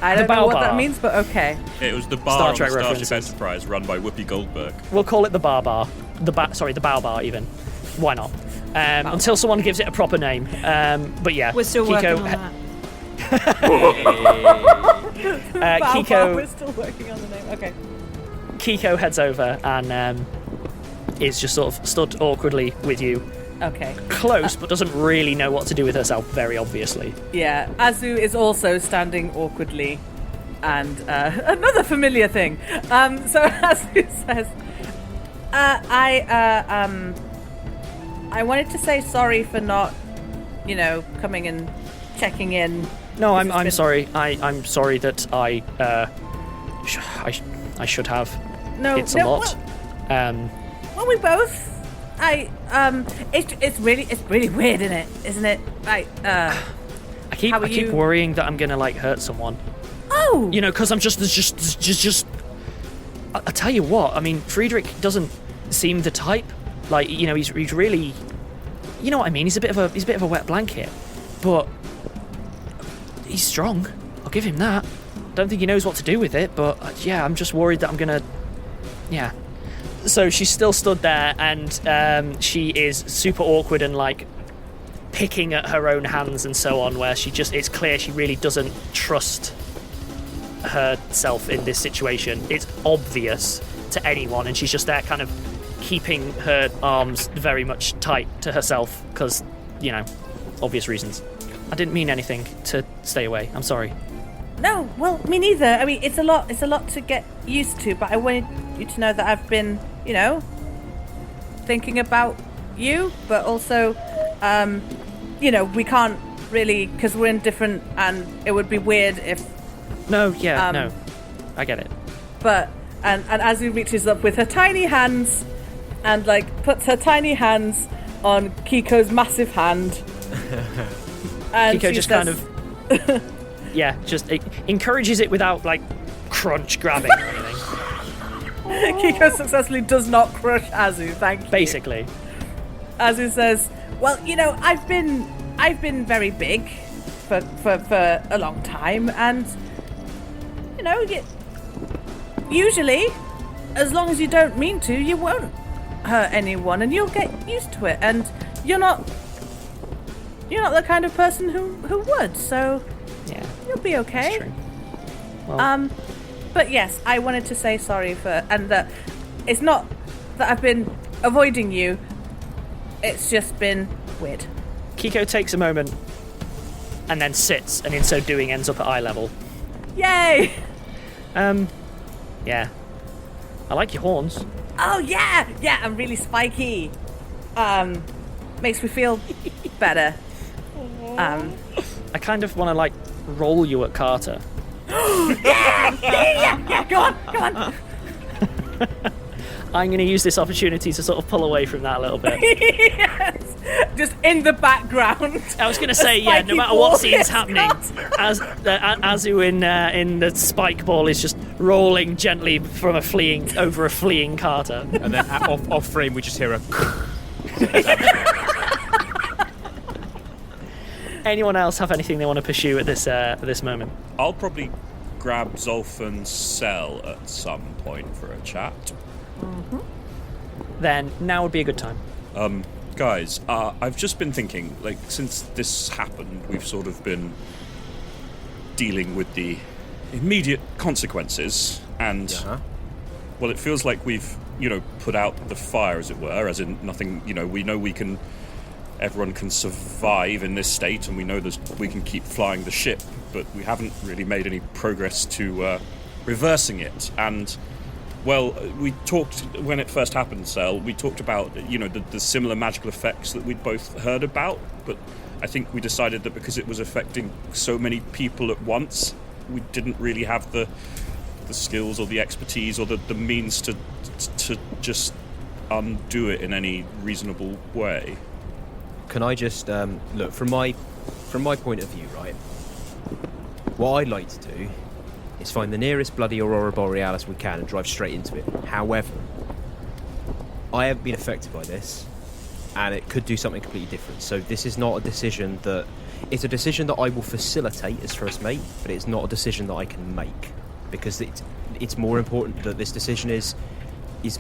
I don't know what that means, but okay. It was the bar Star on Trek Starship references. Enterprise run by Whoopi Goldberg. We'll call it the bar bar. The bow bar, even. Why not? Until someone gives it a proper name. But yeah, We're still working on that. Kiko, We're still working on the name. Okay. Kiko heads over and is just sort of stood awkwardly with you. Okay. Close, but doesn't really know what to do with herself, very obviously. Yeah, Azu is also standing awkwardly, and another familiar thing. So Azu says, I wanted to say sorry for not, coming and checking in. No, I'm sorry. I'm sorry that I should have. No, it's a lot. Well, we both. It's really weird, isn't it? Like, I keep worrying that I'm gonna hurt someone. Oh, Because I'm just. I tell you what. I mean, Friedrich doesn't seem the type. He's really. You know what I mean? He's a bit of a wet blanket, but he's strong. I'll give him that. Don't think he knows what to do with it, but yeah, I'm just worried that I'm gonna. Yeah. So she's still stood there, and she is super awkward and picking at her own hands and so on, where it's clear she really doesn't trust herself in this situation. It's obvious to anyone, and she's just there kind of keeping her arms very much tight to herself because, obvious reasons. I didn't mean anything to stay away. I'm sorry. No, well, me neither. I mean, it's a lot to get used to, but I wanted you to know that I've been, thinking about you, but also, we can't really, because we're in different, and it would be weird if... No, I get it. But, and Azu reaches up with her tiny hands, and, puts her tiny hands on Kiko's massive hand. And Kiko she just says, kind of... Yeah, just encourages it without, crunch grabbing or anything. Kiko successfully does not crush Azu, thank you. Basically. Azu says, well, I've been very big for a long time, and, usually, as long as you don't mean to, you won't hurt anyone, and you'll get used to it, and you're not the kind of person who would, so... Yeah. You'll be okay. That's true. Well, but yes, I wanted to say sorry and that it's not that I've been avoiding you. It's just been weird. Kiko takes a moment and then sits, and in so doing ends up at eye level. Yay! Yeah. I like your horns. Oh yeah, I'm really spiky. Makes me feel better. I kind of want to roll you at Carter. Yeah, go on. I'm going to use this opportunity to sort of pull away from that a little bit. Yes. Just in the background. I was going to say, yeah, no matter what scene's happening, Azu in the spike ball is just rolling gently over a fleeing Carter. And then off frame, we just hear a... Anyone else have anything they want to pursue at this moment? I'll probably grab Zolf and Cell at some point for a chat. Mm-hmm. Then now would be a good time. Guys, I've just been thinking, since this happened, we've sort of been dealing with the immediate consequences, and, well, it feels like we've, put out the fire, as it were, as in nothing, we know everyone can survive in this state, and we know we can keep flying the ship, but we haven't really made any progress to reversing it. And, well, we talked, when it first happened, Cell, we talked about, the similar magical effects that we'd both heard about, but I think we decided that because it was affecting so many people at once, we didn't really have the skills or the expertise or the means to just undo it in any reasonable way. Can I just look from my point of view, right? What I'd like to do is find the nearest bloody Aurora Borealis we can and drive straight into it. However, I haven't been affected by this, and it could do something completely different. So this is not a decision that... It's a decision that I will facilitate as first mate, but it's not a decision that I can make, because it's more important that this decision is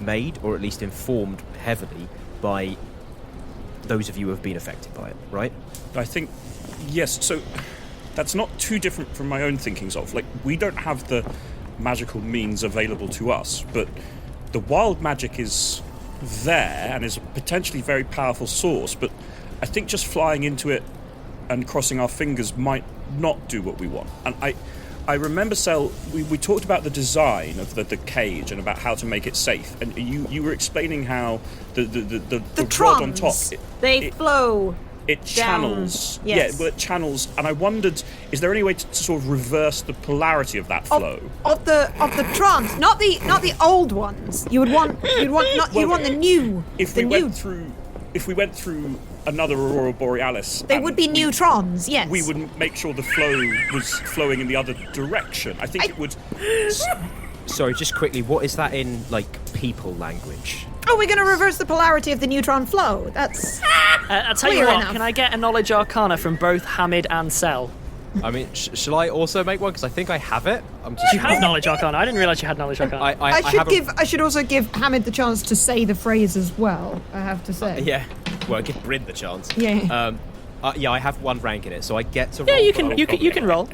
made, or at least informed heavily, by those of you who have been affected by it, right? I think, yes, so that's not too different from my own thinkings of. Like, we don't have the magical means available to us, but the wild magic is there and is a potentially very powerful source, but I think just flying into it and crossing our fingers might not do what we want. And I remember, Sel, we talked about the design of the cage and about how to make it safe, and you were explaining how the rod on top... They flow. It channels. Down. Yes. Yeah, well, it channels, and I wondered, is there any way to sort of reverse the polarity of that flow? Of the trance, not the old ones. You would want the new. If we went through another Aurora Borealis, they would be neutrons. Yes. We would make sure the flow was flowing in the other direction. I think it would. Sorry, just quickly, what is that in, like, people language? Oh, we're going to reverse the polarity of the neutron flow. That's... I'll tell you what, enough. Can I get a knowledge arcana from both Hamid and Sel? I mean, shall I also make one? Because I think I have it. You have knowledge arcana. I didn't realise you had knowledge arcana. I should also give Hamid the chance to say the phrase as well, I have to say. Yeah. Well, give Bryn the chance. Yeah. Yeah, I have one rank in it, so I get to roll. Yeah, you can roll.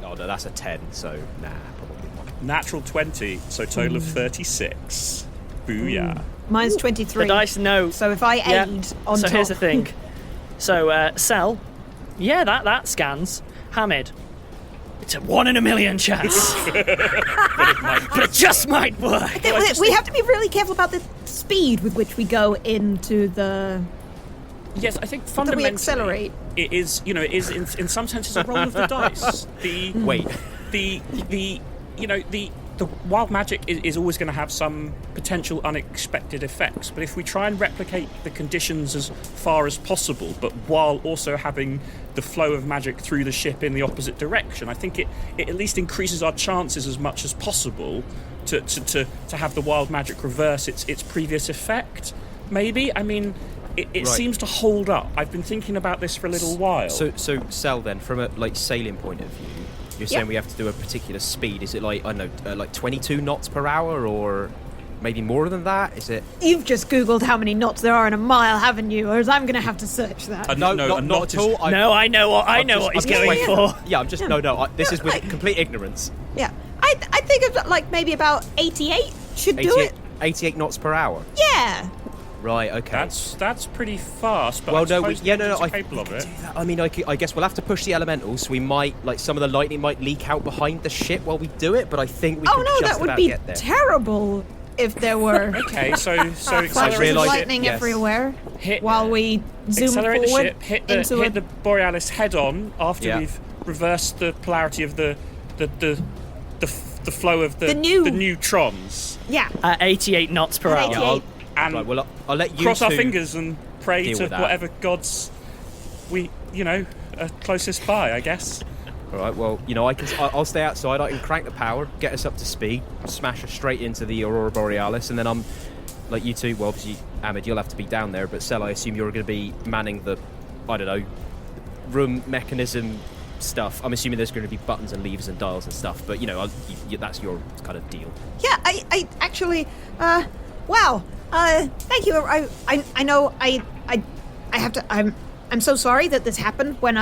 Oh, no, that's a 10, so nah, probably not. Natural 20, so total of 36. Booyah. Mine's 23. The dice know. So if I aid on so top... here's the thing. So, Sel, yeah, that scans. Hamid, it's a 1 in a million chance. but it just might work. We have to be really careful about the speed with which we go into the... Yes, I think fundamentally we accelerate. It is, in some senses a roll of the dice. The wild magic is always going to have some potential unexpected effects, but if we try and replicate the conditions as far as possible, but while also having the flow of magic through the ship in the opposite direction, I think it at least increases our chances as much as possible to have the wild magic reverse its previous effect. Maybe, I mean, it right. seems to hold up. I've been thinking about this for a little while. So Sel, then, from a sailing point of view, you're saying we have to do a particular speed. Is it like, I don't know, like 22 knots per hour, or maybe more than that? Is it? You've just Googled how many knots there are in a mile, haven't you? Or I'm going to have to search that. No, not at all. I know what he's going for. Yeah, I'm just this is with complete ignorance. Yeah, I think of like maybe about 88 should do it. 88 knots per hour. Yeah. Right. Okay. That's pretty fast. But well, I I'm capable of it. I mean, I guess we'll have to push the elementals. We might, like, some of the lightning might leak out behind the ship while we do it. But I think we can just that would about be get there. terrible if there were. Okay, so flashes of lightning everywhere while we zoom accelerate forward the ship, hit the Borealis head on after we've reversed the polarity of the flow of the neutrons. Yeah. At 88 knots per hour. Yeah, and I'll let you cross our fingers and pray to whatever gods we are closest by, I guess. All right. Well, I'll stay outside. I can crank the power, get us up to speed, smash us straight into the Aurora Borealis, and then I'm like you two. Well, obviously, Hamid, you'll have to be down there, but Sel, I assume you're going to be manning the, I don't know, room mechanism stuff. I'm assuming there's going to be buttons and levers and dials and stuff, but that's your kind of deal. Yeah, I actually, wow. Thank you. I know I have to. I'm so sorry that this happened when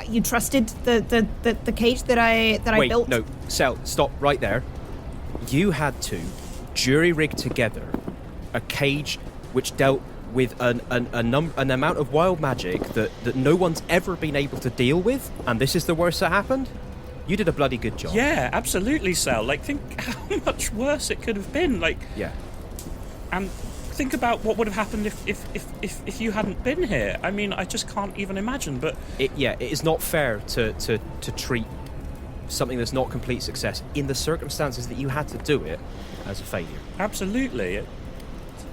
you trusted the cage that I built. Wait, no, Sel, stop right there. You had to jury rig together a cage which dealt with an amount of wild magic that no one's ever been able to deal with, and this is the worst that happened? You did a bloody good job. Yeah, absolutely, Sal. Like, think how much worse it could have been. Like, yeah. And think about what would have happened if you hadn't been here. I mean, I just can't even imagine. But it is not fair to treat something that's not complete success in the circumstances that you had to do it as a failure. Absolutely.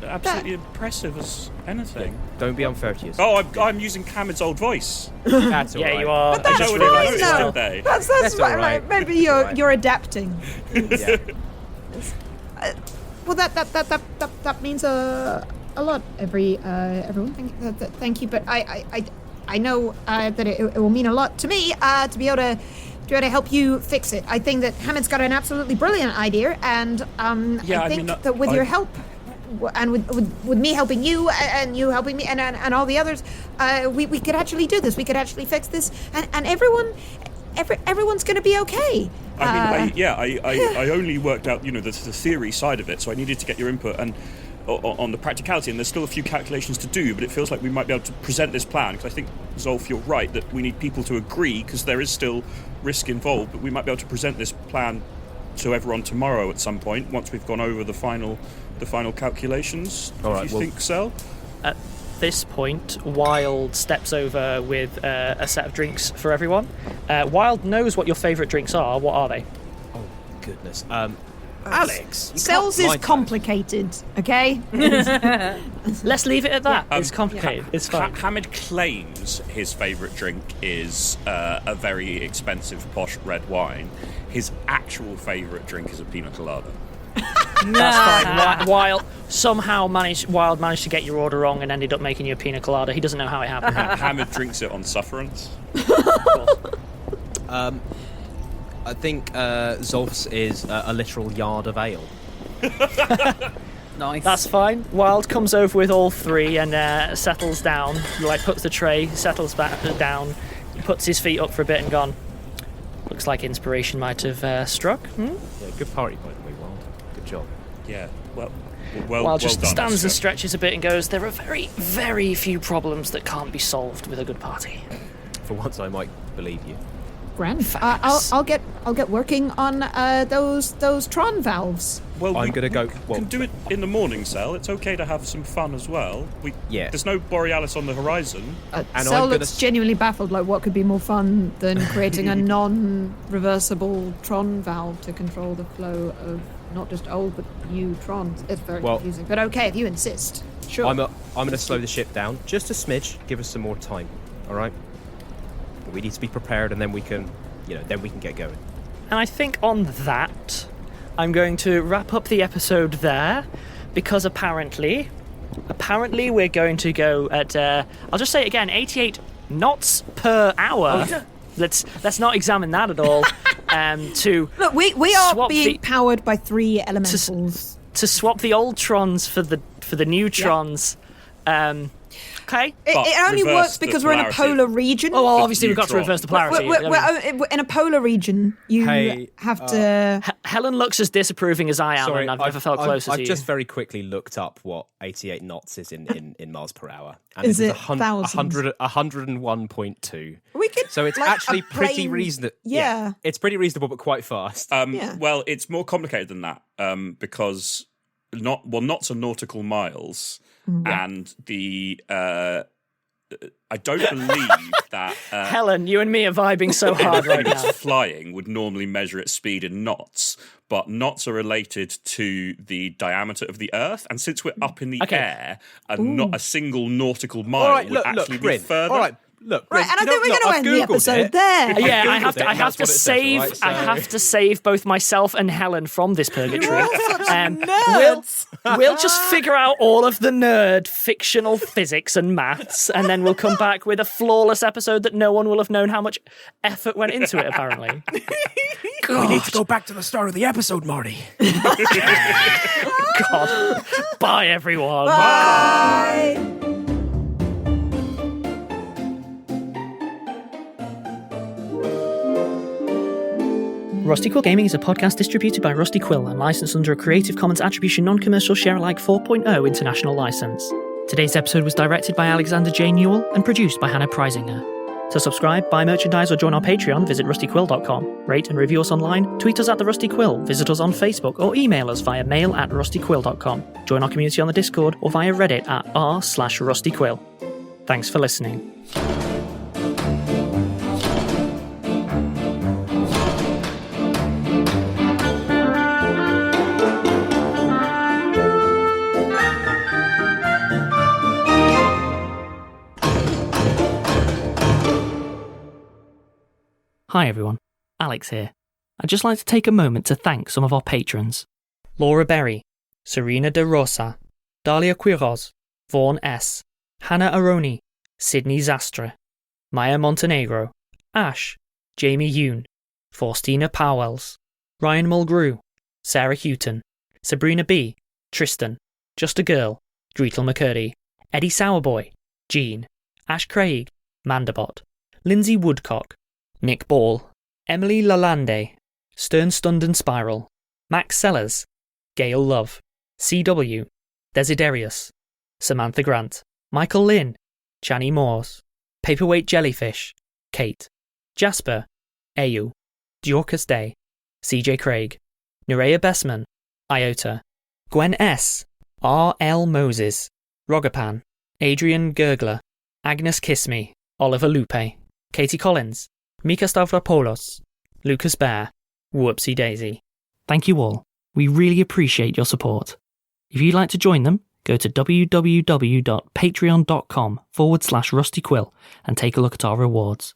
absolutely impressive as anything. Don't be unfair to yourself. Oh, I'm using Hamid's old voice. That's all Yeah, right. you are. But that's I just Nobody realised noticed, as well. did they? That's all right. Maybe That's you're all right. you're adapting. Yeah. Well, that means a lot. Everyone, thank you. But I know that it will mean a lot to me to be able to help you fix it. I think that Hamid's got an absolutely brilliant idea, and I think that with your help, and with me helping you, and you helping me, and all the others, we could actually do this. We could actually fix this, and everyone's going to be okay. I only worked out, the theory side of it, so I needed to get your input and on the practicality, and there's still a few calculations to do, but it feels like we might be able to present this plan, because I think, Zolf, you're right, that we need people to agree, because there is still risk involved, but we might be able to present this plan to everyone tomorrow at some point, once we've gone over the final calculations. All right, if you think so? At this point, Wilde steps over with a set of drinks for everyone. Wilde knows what your favourite drinks are. What are they? Oh, goodness. Alex, you Cells can't is mind complicated, okay? Let's leave it at that. It's complicated. It's fine. Hamid claims his favourite drink is a very expensive posh red wine. His actual favourite drink is a pina colada. That's fine. Wilde somehow Wilde managed to get your order wrong and ended up making you a pina colada. He doesn't know how it happened. Hamid drinks it on sufferance. I think Zolf's is a literal yard of ale. Nice. That's fine. Wilde comes over with all three and settles down. Puts the tray, settles back down, puts his feet up for a bit and gone. Looks like inspiration might have struck. Yeah, good party, by the way, Wilde. Good job. Yeah, well Wilde just done, stands Esther. and stretches a bit and goes, there are very, very few problems that can't be solved with a good party. For once, I might believe you. Grand. Facts. I'll get working on those Tron valves. Well, I'm we gonna go. Well, can do it in the morning, Cell. It's okay to have some fun as well. There's no Borealis on the horizon. And Cell I'm looks genuinely baffled. What could be more fun than creating a non-reversible Tron valve to control the flow of not just old but new Trons? It's very confusing. But okay, if you insist. Sure. I'm going to slow the ship down just a smidge. Give us some more time. All right. But we need to be prepared, and then we can, get going. And I think on that, I'm going to wrap up the episode there, because apparently we're going to go at, I'll just say it again, 88 knots per hour. Let's not examine that at all. Look, we are swap being powered by three elementals. To swap the old Trons for the new Trons. Okay. It only reverse works the because we're in a polarity. polar region. Oh, well, obviously we've got to neutron. reverse the polarity. We're in a polar region. You have to. Helen looks as disapproving as I am, and I've never felt closer to I've you. just very quickly looked up what 88 knots is in miles per hour. And Is it 101.2. We could. So it's like, actually a pretty brain- reasonable. Yeah. It's pretty reasonable, but quite fast. Yeah. Well, it's more complicated than that because knots are nautical miles, and the I don't believe that Helen, you and me are vibing so hard right anything now. that's flying would normally measure its speed in knots, but knots are related to the diameter of the Earth, and since we're up in the air, not a single nautical mile all right, would look, actually be Bryn. further. All right, look, Bryn, Right, and I think we're look, going I've to end the Googled episode it. there. Yeah, I have Googled it, to. I and have that's to what it says, save. right? I have to save both myself and Helen from this purgatory. You're all such nerds. We'll just figure out all of the nerd fictional physics and maths, and then we'll come back with a flawless episode that no one will have known how much effort went into it. Apparently, We need to go back to the start of the episode, Marty. God. Bye, everyone. Bye. Rusty Quill Gaming is a podcast distributed by Rusty Quill and licensed under a Creative Commons Attribution Non-Commercial Share-alike 4.0 international license. Today's episode was directed by Alexander J. Newell and produced by Hannah Preisinger. To subscribe, buy merchandise or join our Patreon, visit rustyquill.com. Rate and review us online, tweet us at The Rusty Quill, visit us on Facebook or email us via mail@rustyquill.com. Join our community on the Discord or via Reddit at r/rustyquill. Thanks for listening. Hi everyone, Alex here. I'd just like to take a moment to thank some of our patrons. Laura Berry, Serena DeRosa, Dalia Quiroz, Vaughn S, Hannah Aroni, Sydni Zastre, Maia Montenegro, Ash, Jamy Yoon, Faustina Pauwels, Ryan Mulgrew, Sarah Houghton, Sabrina B, Tristen, Just a Girl, Gretal McCurdy, Eddie Sourboy, Jean, Ash Craig, Mandabot, Lindsay Woodcock, Nick Ball, Emily Lalande, Stern Stunden Spiral, Max Sellers, Gail Love, CW, Desiderius, Samantha Grant, Michael Lynn, Channy Moores, Paperweight Jellyfish, Kate, Jasper, Ayu, Dorcas Day, CJ Craig, Nerea Bessman, Iota, Gwen S, R.L. Moses, Rogapan, Adrian Gurgler, Agnes Kissme, Oliver Lupe, Katie Collins, Mika Stavropoulos, Lucas Bear, Whoopsie Daisy. Thank you all. We really appreciate your support. If you'd like to join them, go to www.patreon.com/rustyquill and take a look at our rewards.